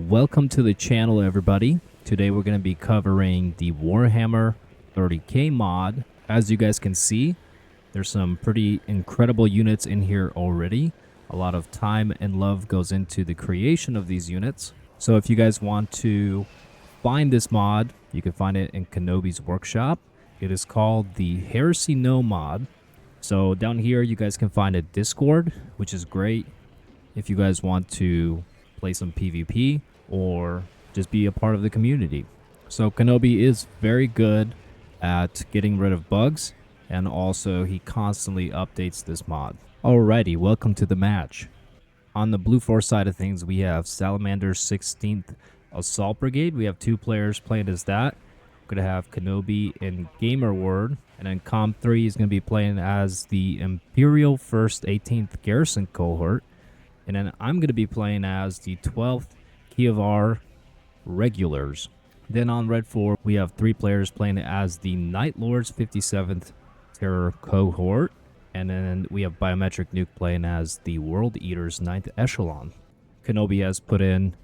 Welcome to the channel, everybody. Today we're going to be covering the Warhammer 30k mod. As you guys can see, there's some pretty incredible units in here already. A lot of time and love goes into the creation of these units. So if you guys want to find this mod, you can find it in Kenobi's workshop. It is called the Heresy No mod. So down here you guys can find a Discord, which is great if you guys want to play some PvP or just be a part of the community. So Kenobi is very good at getting rid of bugs, and also he constantly updates this mod. Alrighty, welcome to the match. On the Blue Force side of things, we have Salamander's 16th Assault Brigade. We have two players playing as that. We're going to have Kenobi and Gamer Word, and then Comp 3 is going to be playing as the Imperial 1st 18th Garrison Cohort. And then I'm going to be playing as the 12th Kievar Regulars. Then on Red 4, we have three players playing as the Night Lords 57th Terror Cohort. And then we have Biometric Nuke playing as the World Eaters 9th Echelon. Kenobi has put in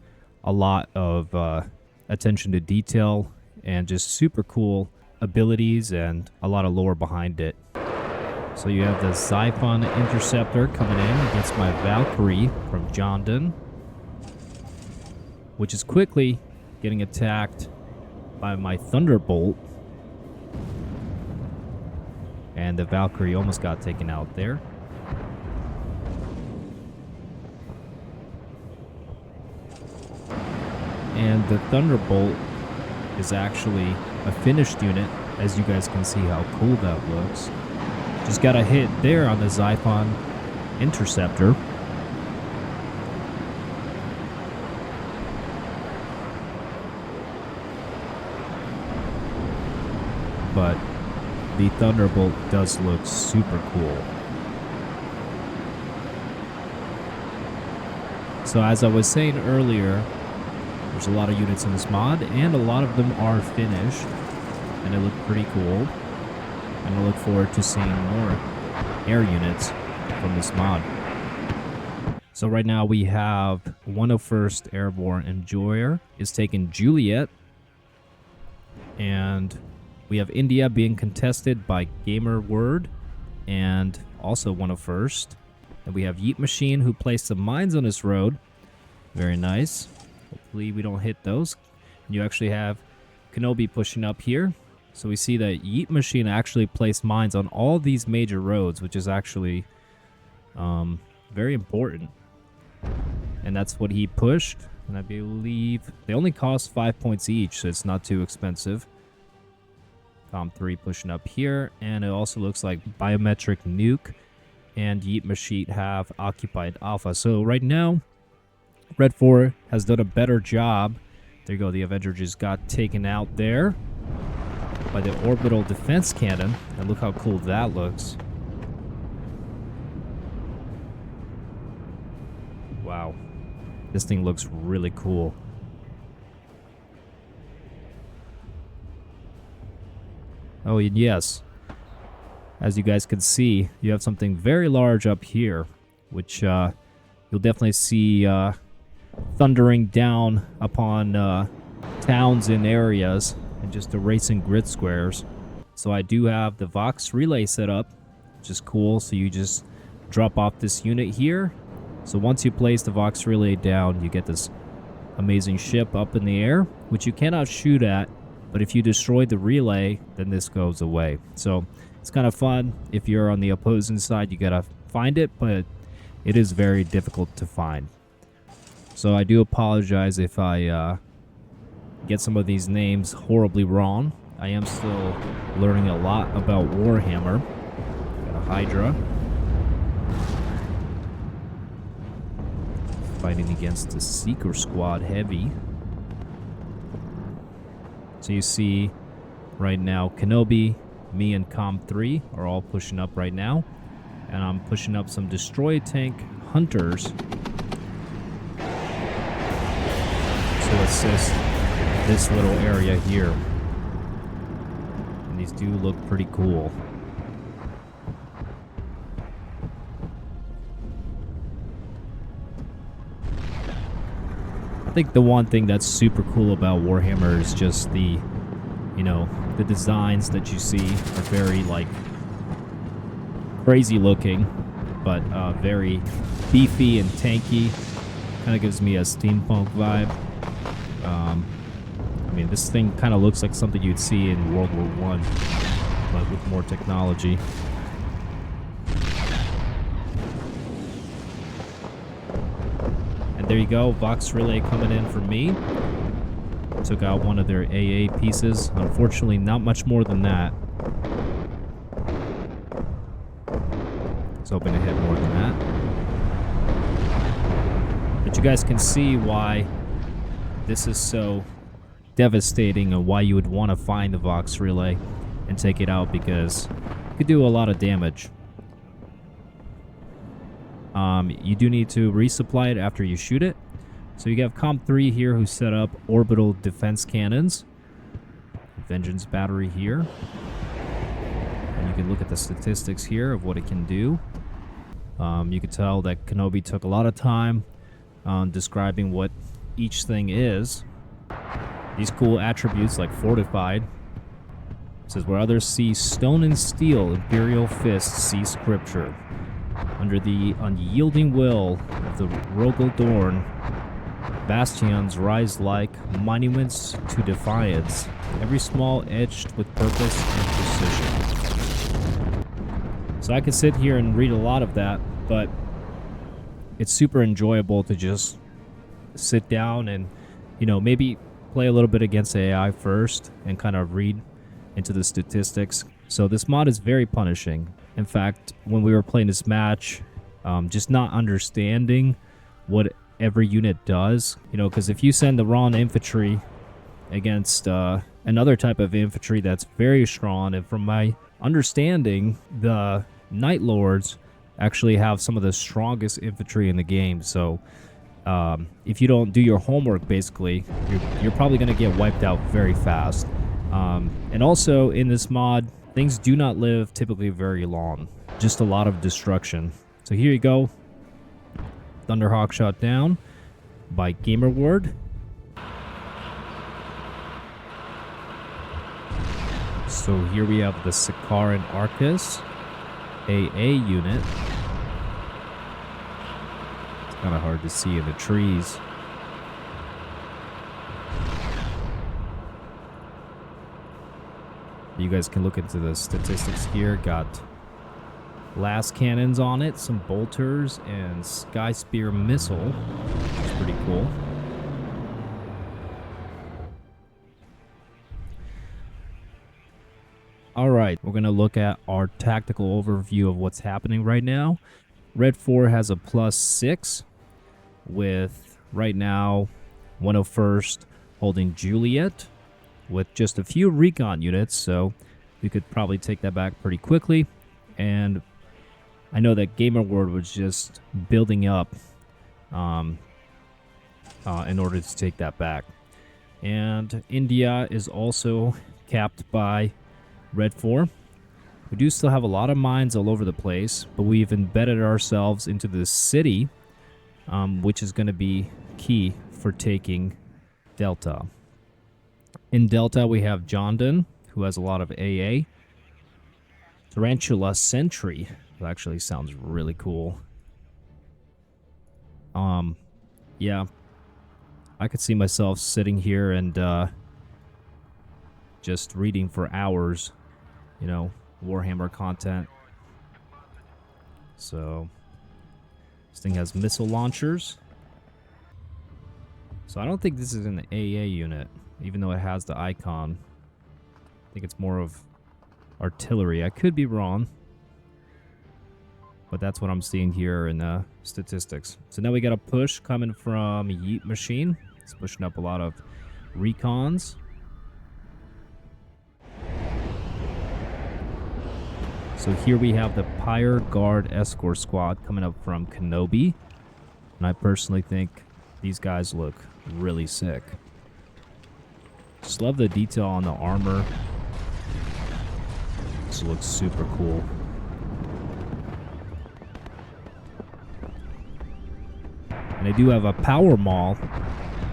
a lot of attention to detail and just super cool abilities and a lot of lore behind it. So you have the Xiphon Interceptor coming in against my Valkyrie from Jondon, which is quickly getting attacked by my Thunderbolt. And the Valkyrie almost got taken out there. And the Thunderbolt is actually a finished unit, as you guys can see how cool that looks. Just got a hit there on the Xiphon Interceptor. But the Thunderbolt does look super cool. So as I was saying earlier, there's a lot of units in this mod, and a lot of them are finished, and they look pretty cool. And I look forward to seeing more air units from this mod. So right now we have 101st Airborne Enjoyer is taking Juliet, and we have India being contested by Gamer Word and also 101st. And we have Yeet Machine, who placed some mines on this road. Very nice. Hopefully we don't hit those. And you actually have Kenobi pushing up here. So we see that Yeet Machine actually placed mines on all these major roads, which is actually very important. And that's what he pushed. And I believe they only cost 5 points each, so it's not too expensive. Comp 3 pushing up here, and it also looks like Biometric Nuke and Yeet Machine have occupied Alpha. So right now, Red 4 has done a better job. There you go, the Avenger just got taken out there by the Orbital Defense Cannon, and look how cool that looks. Wow, this thing looks really cool. Oh, and yes, as you guys can see, you have something very large up here, which you'll definitely see thundering down upon towns and areas and just erasing grid squares. So I do have the Vox Relay set up, which is cool. So you just drop off this unit here. So once you place the Vox Relay down, you get this amazing ship up in the air, which you cannot shoot at. But if you destroy the relay, then this goes away. So it's kind of fun. If you're on the opposing side, you gotta find it, but it is very difficult to find. So I do apologize if I get some of these names horribly wrong. I am still learning a lot about Warhammer. Got a Hydra. Fighting against the Seeker Squad Heavy. So you see right now Kenobi, me, and Comp 3 are all pushing up right now. And I'm pushing up some Destroy Tank Hunters to assist this little area here. And these do look pretty cool. think the one thing that's super cool about Warhammer is just the, you know, the designs that you see are very, like, crazy looking, but very beefy and tanky. Kind of gives me a steampunk vibe. I mean, this thing kind of looks like something you'd see in World War I, but with more technology. And there you go, Vox Relay coming in for me. Took out one of their AA pieces. Unfortunately, not much more than that. I was hoping to hit more than that. But you guys can see why this is so devastating and why you would want to find the Vox Relay and take it out, because it could do a lot of damage. You do need to resupply it after you shoot it. So you have Comp 3 here who set up orbital defense cannons. Vengeance battery here. And you can look at the statistics here of what it can do. You can tell that Kenobi took a lot of time describing what each thing is. These cool attributes like fortified. It says, where others see stone and steel, Imperial fists see scripture. Under the unyielding will of the Rogel Dorn, bastions rise like monuments to defiance, every small edged with purpose and precision. So I could sit here and read a lot of that, but it's super enjoyable to just sit down and, you know, maybe play a little bit against AI first and kind of read into the statistics. So this mod is very punishing. In fact, when we were playing this match, just not understanding what every unit does, you know, because if you send the wrong infantry against another type of infantry that's very strong, and from my understanding, the Night Lords actually have some of the strongest infantry in the game. So if you don't do your homework, basically, you're probably going to get wiped out very fast. And also in this mod, things do not live typically very long. Just a lot of destruction. So here you go. Thunderhawk shot down by GamerWard. So here we have the Sicaran Arcus AA unit. It's kind of hard to see in the trees. You guys can look into the statistics here. Got las cannons on it, some bolters, and Sky Spear missile, which is pretty cool. Alright, we're going to look at our tactical overview of what's happening right now. Red 4 has a +6 with, right now, 101st holding Juliet with just a few recon units, so we could probably take that back pretty quickly. And I know that GamerWard was just building up in order to take that back. And India is also capped by Red 4. We do still have a lot of mines all over the place, but we've embedded ourselves into the city, which is going to be key for taking Delta. In Delta, we have Jondon, who has a lot of AA. Tarantula Sentry. That actually sounds really cool. Yeah. I could see myself sitting here and just reading for hours, you know, Warhammer content. So, this thing has missile launchers. So I don't think this is an AA unit, even though it has the icon. I think it's more of artillery. I could be wrong, but that's what I'm seeing here in the statistics. So now we got a push coming from Yeet Machine. It's pushing up a lot of recons. So here we have the Pyre Guard escort squad coming up from Kenobi. And I personally think these guys look really sick. Just love the detail on the armor. This looks super cool. And they do have a power maul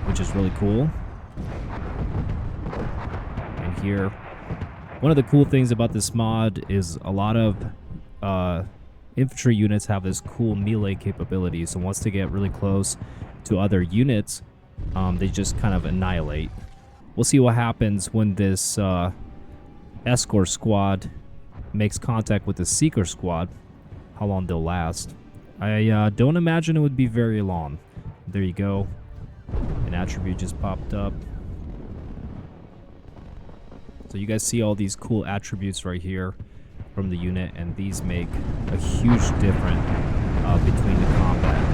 which is really cool. And here, one of the cool things about this mod is a lot of infantry units have this cool melee capability. So once they get really close to other units, they just kind of annihilate. We'll see what happens when this escort squad makes contact with the seeker squad, how long they'll last. I don't imagine it would be very long. There you go. An attribute just popped up. So you guys see all these cool attributes right here from the unit, and these make a huge difference between the combat.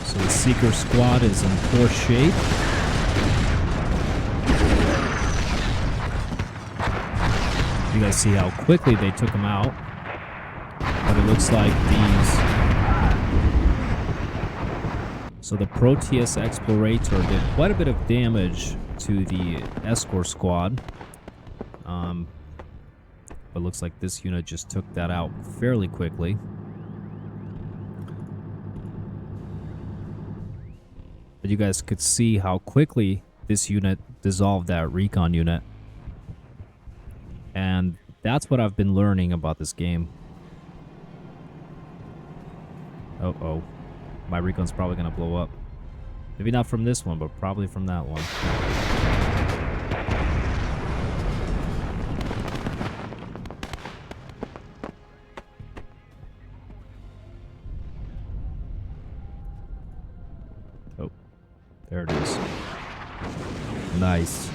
So the Seeker squad is in poor shape. You guys see how quickly they took them out. But it looks like these... So the PROTEUS Explorator did quite a bit of damage to the escort squad. But looks like this unit just took that out fairly quickly. But you guys could see how quickly this unit dissolved that recon unit. And that's what I've been learning about this game. Uh-oh. My recon's probably going to blow up. Maybe not from this one, but probably from that one. Oh. There it is. Nice.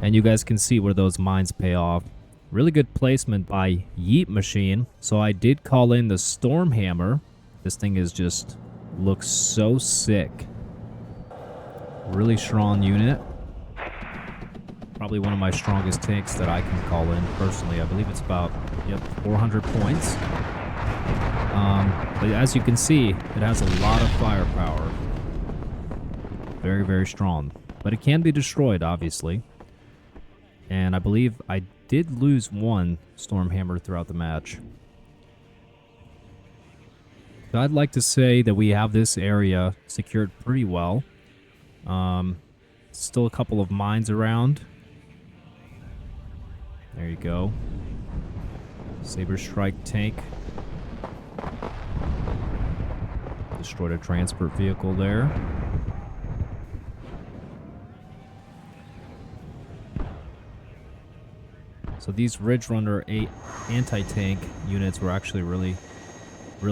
And you guys can see where those mines pay off. Really good placement by Yeet Machine. So I did call in the STORMHAMMER. This thing is just looks so sick. Really strong unit. Probably one of my strongest tanks that I can call in personally. I believe it's about 400 points. But as you can see, it has a lot of firepower. Very, very strong. But it can be destroyed, obviously. And I believe I did lose one STORMHAMMER throughout the match. So I'd like to say that we have this area secured pretty well. Still a couple of mines around. There you go. Saber Strike tank. Destroyed a transport vehicle there. So these RIDGERUNNER 8 anti-tank units were actually really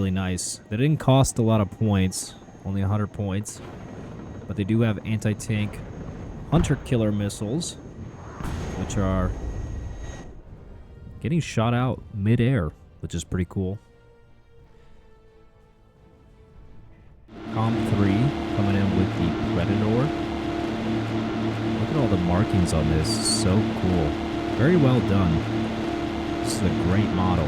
nice. They didn't cost a lot of points, only 100 points. But they do have anti-tank hunter killer missiles, which are getting shot out mid-air, which is pretty cool. Comp 3 coming in with the Predator. Look at all the markings on this. So cool. Very well done. This is a great model.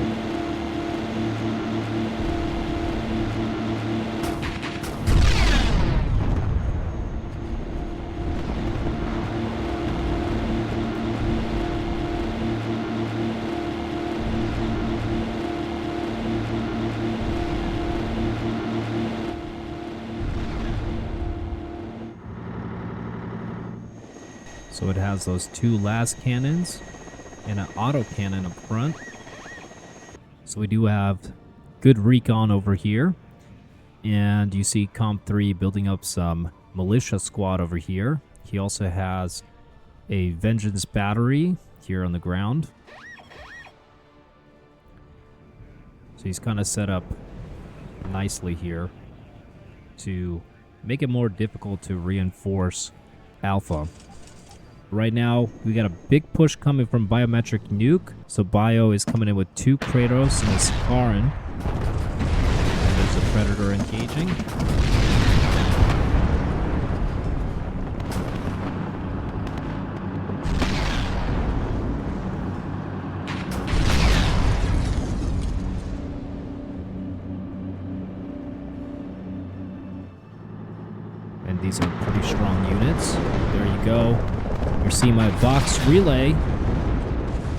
So it has those two last cannons and an auto cannon up front. So we do have good recon over here. And you see Comp 3 building up some militia squad over here. He also has a Vengeance battery here on the ground. So he's kind of set up nicely here to make it more difficult to reinforce Alpha. Right now, we got a big push coming from Biometric Nuke. So Bio is coming in with 2 Kratos and a Sicaran. And there's a Predator engaging. And these are pretty strong units. There you go. You see my Vox Relay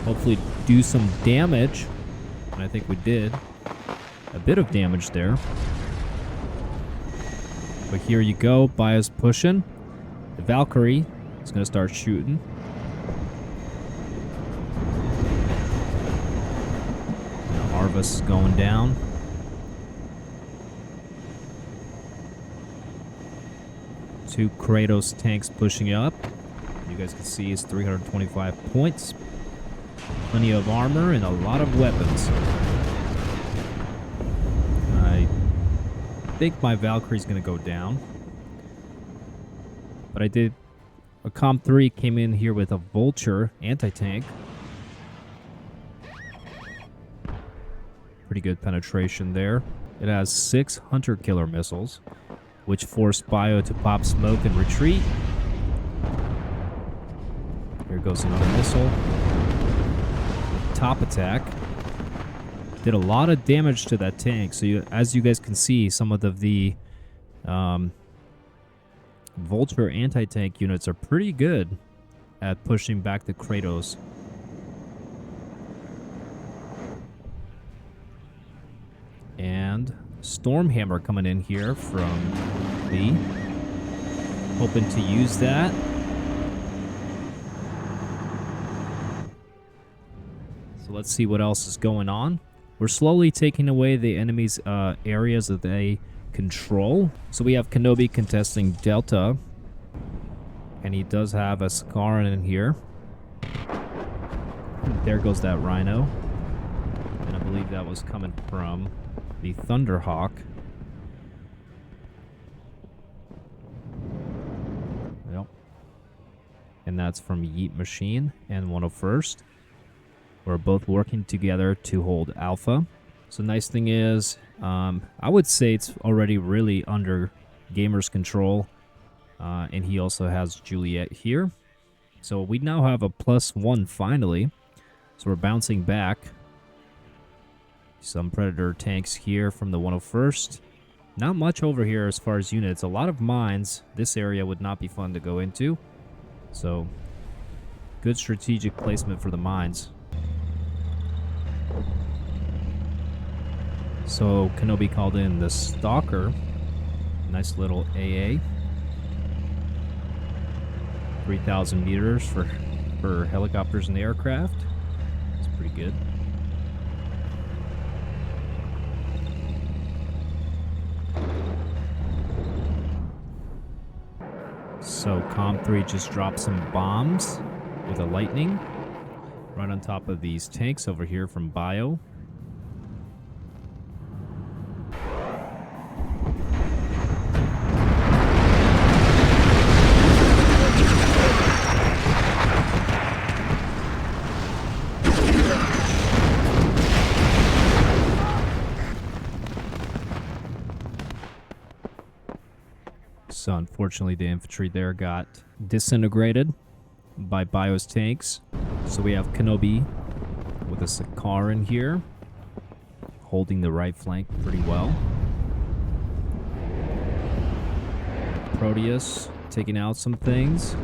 hopefully do some damage. And I think we did a bit of damage there. But here you go, Bio's pushing. The Valkyrie is going to start shooting. Now Arvis is going down. Two Kratos tanks pushing up. You guys can see it's 325 points. Plenty of armor and a lot of weapons. I think my Valkyrie's going to go down. But I did... A Comp 3 came in here with a Vulture anti-tank. Pretty good penetration there. It has 6 Hunter-Killer missiles, which forced Bio to pop smoke and retreat. Here goes another missile. Top attack. Did a lot of damage to that tank. So as you guys can see, some of the Vulture anti-tank units are pretty good at pushing back the Kratos. And Stormhammer coming in here from B. Hoping to use that. So let's see what else is going on. We're slowly taking away the enemy's areas that they control. So we have Kenobi contesting Delta. And he does have a Sicaran in here. There goes that Rhino. And I believe that was coming from the Thunderhawk. Yep. And that's from Yeet Machine and 101st. We're both working together to hold Alpha. So nice thing is, I would say it's already really under Gamer's control. And he also has Juliet here. So we now have a +1 finally. So we're bouncing back. Some Predator tanks here from the 101st. Not much over here as far as units. A lot of mines. This area would not be fun to go into. So good strategic placement for the mines. So Kenobi called in the Stalker. Nice little AA. 3,000 meters for helicopters and the aircraft. It's pretty good. So Comp 3 just dropped some bombs with a lightning right on top of these tanks over here from Bio. So unfortunately the infantry there got disintegrated by Bio's tanks. So we have Kenobi with a Sicaran here, holding the right flank pretty well. Proteus taking out some things.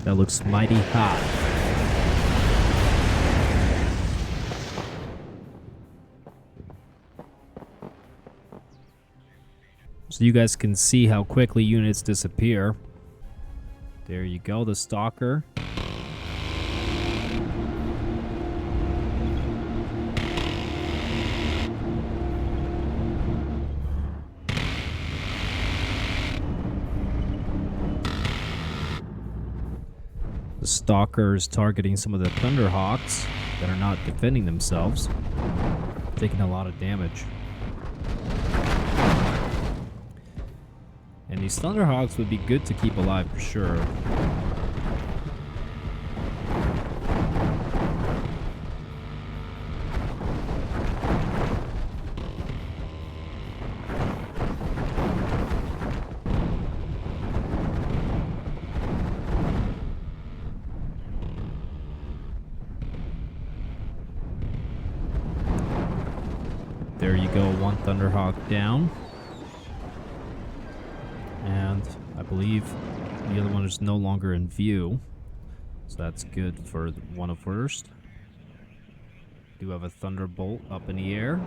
That looks mighty hot. So you guys can see how quickly units disappear. There you go, the Stalker. The Stalker is targeting some of the Thunderhawks that are not defending themselves, taking a lot of damage. And these Thunderhawks would be good to keep alive for sure. There you go, one Thunderhawk down. And I believe the other one is no longer in view. So that's good for one of first. Do have a Thunderbolt up in the air.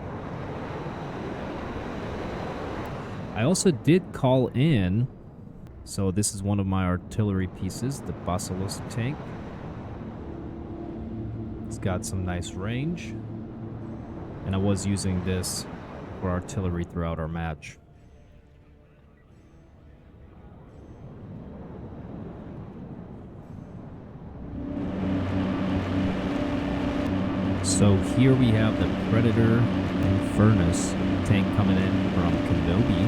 I also did call in, so this is one of my artillery pieces, the Basilisk tank. It's got some nice range, and I was using this for artillery throughout our match. So here we have the Predator INFERNUS tank coming in from Kenobi.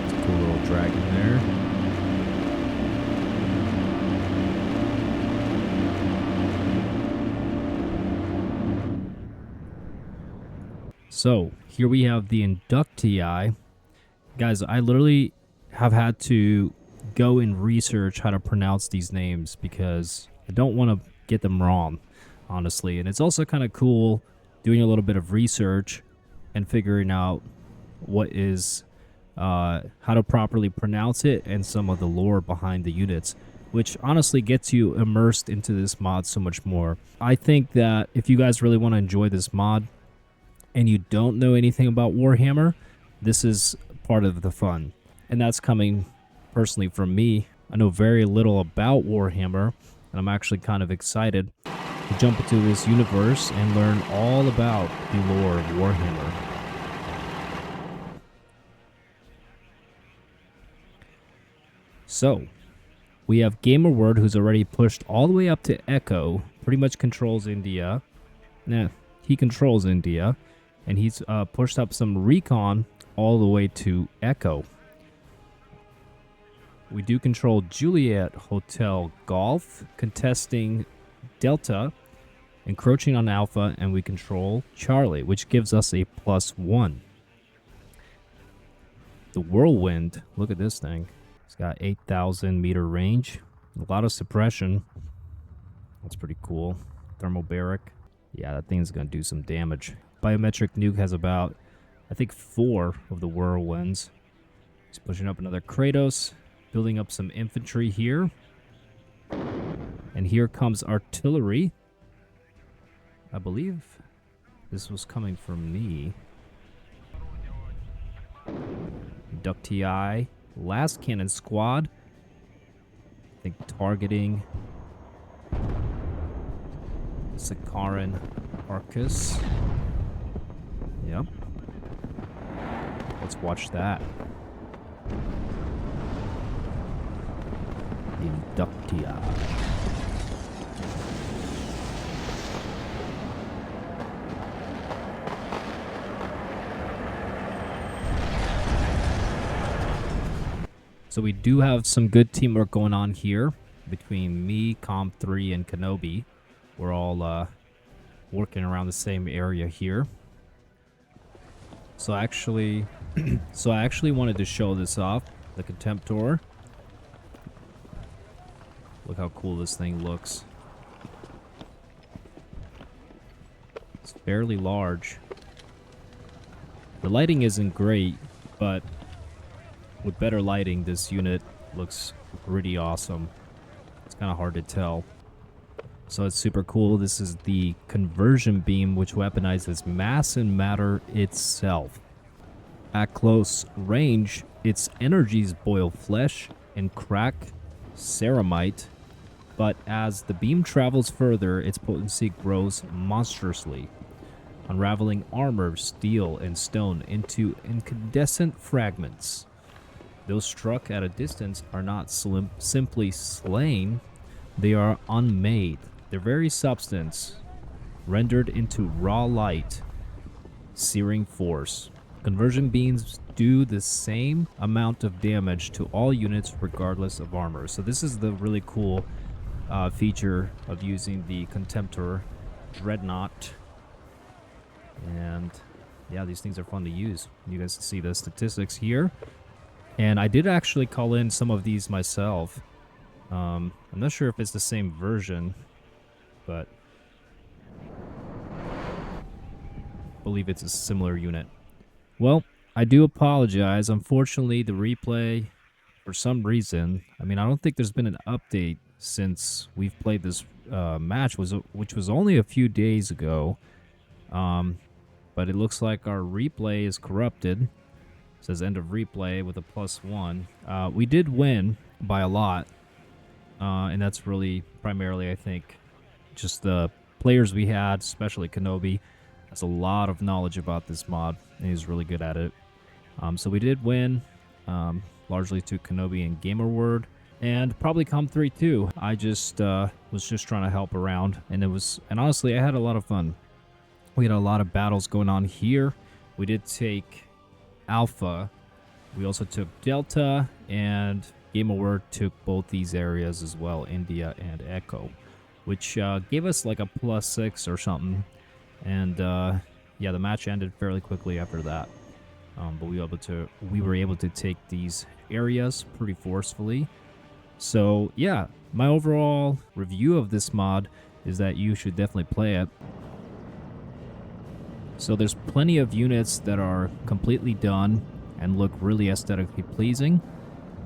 It's a cool little dragon there. So here we have the INDUCTII. Guys, I literally have had to go and research how to pronounce these names because I don't want to get them wrong, honestly. And it's also kind of cool doing a little bit of research and figuring out what is, how to properly pronounce it and some of the lore behind the units, which honestly gets you immersed into this mod so much more. I think that if you guys really want to enjoy this mod and you don't know anything about Warhammer, this is part of the fun. And that's coming personally from me. I know very little about Warhammer, and I'm actually kind of excited to jump into this universe and learn all about the lore of Warhammer. So, we have GamerWord, who's already pushed all the way up to Echo, pretty much controls India. Nah, he controls India, and he's pushed up some Recon all the way to Echo. We do control Juliet Hotel Golf, contesting Delta, encroaching on Alpha, and we control Charlie, which gives us a +1. The Whirlwind, look at this thing. It's got 8,000 meter range, a lot of suppression. That's pretty cool. Thermobaric. Yeah, that thing's going to do some damage. Biometric Nuke has about, I think, 4 of the Whirlwinds. He's pushing up another Kratos. Building up some infantry here. And here comes artillery. I believe this was coming from me. INDUCTII. Last cannon squad. I think targeting Sicaran Arcus. Yep. Let's watch that. INDUCTII. So we do have some good teamwork going on here between me, Com3, and Kenobi. We're all working around the same area here. So I actually wanted to show this off, the Contemptor. Look how cool this thing looks. It's fairly large. The lighting isn't great, but with better lighting, this unit looks pretty awesome. It's kind of hard to tell. So it's super cool. This is the conversion beam, which weaponizes mass and matter itself. At close range, its energies boil flesh and crack ceramite, but as the beam travels further, its potency grows monstrously, unraveling armor, steel, and stone into incandescent fragments. Those struck at a distance are not simply slain, they are unmade. Their very substance rendered into raw light, searing force. Conversion beams do the same amount of damage to all units regardless of armor. So this is the really cool feature of using the Contemptor Dreadnought. And yeah, these things are fun to use. You guys can see the statistics here. And I did actually call in some of these myself. I'm not sure if it's the same version, but believe it's a similar unit. Well, I do apologize. Unfortunately, the replay, for some reason, I mean, I don't think there's been an update since we've played this match, which was only a few days ago. But it looks like our replay is corrupted. It says end of replay with a +1. We did win by a lot, and that's really primarily, I think, just the players we had, especially Kenobi, has a lot of knowledge about this mod, and he's really good at it. So we did win, largely to Kenobi and GamerWord, and probably Com3 too. I just was just trying to help around, and honestly, I had a lot of fun. We had a lot of battles going on here. We did take Alpha. We also took Delta, and GamerWord took both these areas as well, India and Echo, which gave us like a +6 or something. And yeah, the match ended fairly quickly after that. But we were able to take these areas pretty forcefully. So yeah, my overall review of this mod is that you should definitely play it. So there's plenty of units that are completely done and look really aesthetically pleasing.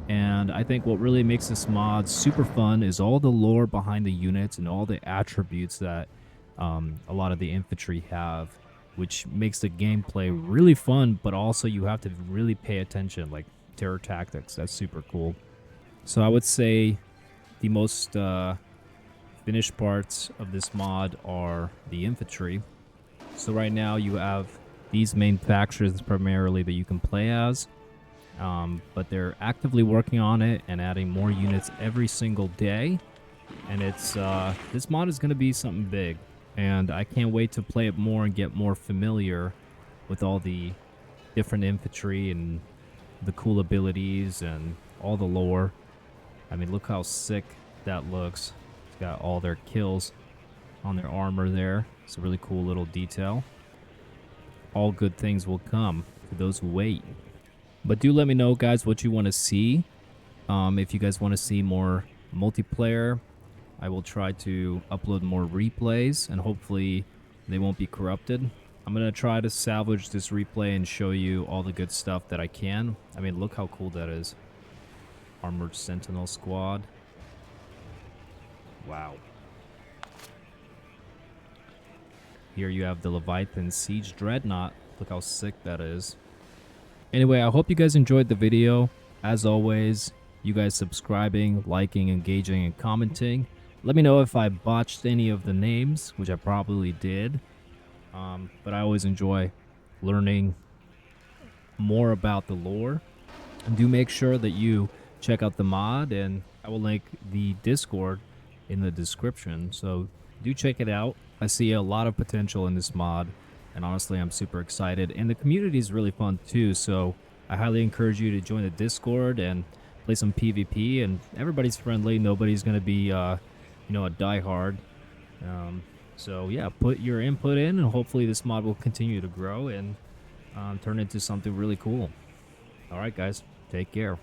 And I think what really makes this mod super fun is all the lore behind the units and all the attributes that a lot of the infantry have, which makes the gameplay really fun, but also you have to really pay attention, like terror tactics. That's super cool. So I would say the most finished parts of this mod are the infantry. So right now you have these main factions primarily that you can play as, but they're actively working on it and adding more units every single day. And it's this mod is going to be something big, and I can't wait to play it more and get more familiar with all the different infantry and the cool abilities and all the lore. I mean, look how sick that looks. It's got all their kills on their armor there. It's a really cool little detail. All good things will come for those who wait. But do let me know, guys, what you want to see. If you guys want to see more multiplayer, I will try to upload more replays, and hopefully they won't be corrupted. I'm going to try to salvage this replay and show you all the good stuff that I can. I mean, look how cool that is. Armored Sentinel Squad. Wow. Here you have the Leviathan Siege Dreadnought. Look how sick that is. Anyway, I hope you guys enjoyed the video. As always, you guys subscribing, liking, engaging, and commenting. Let me know if I botched any of the names, which I probably did. But I always enjoy learning more about the lore. And do make sure that you check out the mod, and I will link the Discord in the description. So do check it out. I see a lot of potential in this mod, and honestly, I'm super excited. And the community is really fun too, so I highly encourage you to join the Discord and play some PvP. And everybody's friendly. Nobody's going to be, a diehard. So yeah, put your input in, and hopefully this mod will continue to grow and turn into something really cool. All right, guys, take care.